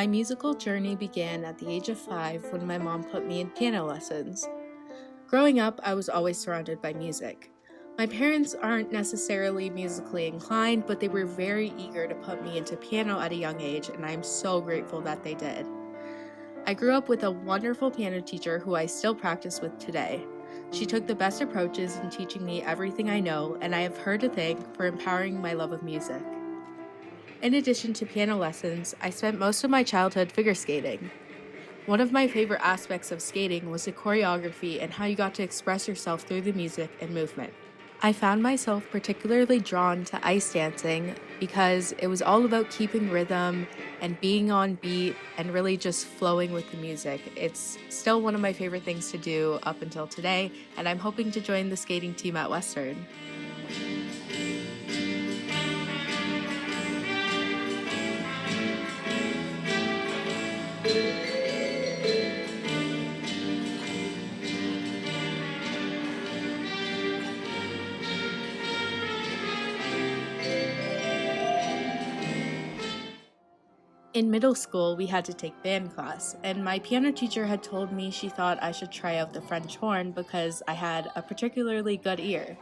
My musical journey began at the age of 5 when my mom put me in piano lessons. Growing up, I was always surrounded by music. My parents aren't necessarily musically inclined, but they were very eager to put me into piano at a young age, and I'm so grateful that they did. I grew up with a wonderful piano teacher who I still practice with today. She took the best approaches in teaching me everything I know, and I have her to thank for empowering my love of music. In addition to piano lessons, I spent most of my childhood figure skating. One of my favorite aspects of skating was the choreography and how you got to express yourself through the music and movement. I found myself particularly drawn to ice dancing because it was all about keeping rhythm and being on beat and really just flowing with the music. It's still one of my favorite things to do up until today, and I'm hoping to join the skating team at Western. In middle school, we had to take band class, and my piano teacher had told me she thought I should try out the French horn because I had a particularly good ear.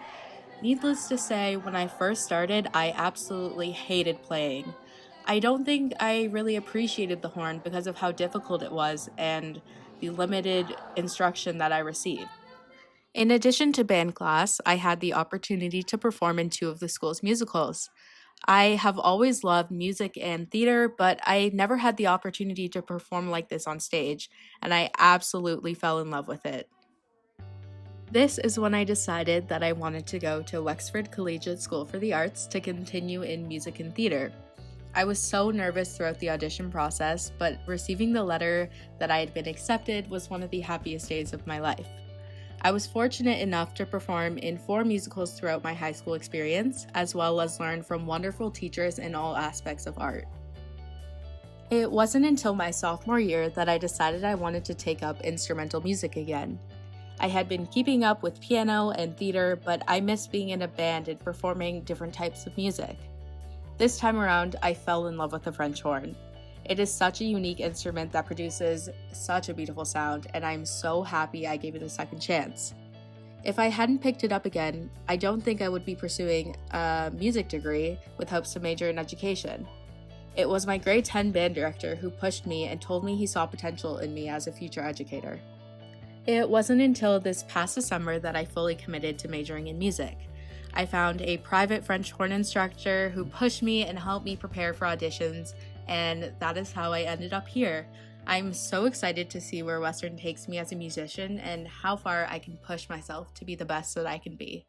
Needless to say, when I first started, I absolutely hated playing. I don't think I really appreciated the horn because of how difficult it was and the limited instruction that I received. In addition to band class, I had the opportunity to perform in two of the school's musicals. I have always loved music and theater, but I never had the opportunity to perform like this on stage, and I absolutely fell in love with it. This is when I decided that I wanted to go to Wexford Collegiate School for the Arts to continue in music and theater. I was so nervous throughout the audition process, but receiving the letter that I had been accepted was one of the happiest days of my life. I was fortunate enough to perform in 4 musicals throughout my high school experience, as well as learn from wonderful teachers in all aspects of art. It wasn't until my sophomore year that I decided I wanted to take up instrumental music again. I had been keeping up with piano and theater, but I missed being in a band and performing different types of music. This time around, I fell in love with the French horn. It is such a unique instrument that produces such a beautiful sound, and I'm so happy I gave it a second chance. If I hadn't picked it up again, I don't think I would be pursuing a music degree with hopes to major in education. It was my grade 10 band director who pushed me and told me he saw potential in me as a future educator. It wasn't until this past December that I fully committed to majoring in music. I found a private French horn instructor who pushed me and helped me prepare for auditions, and that is how I ended up here. I'm so excited to see where Western takes me as a musician and how far I can push myself to be the best that I can be.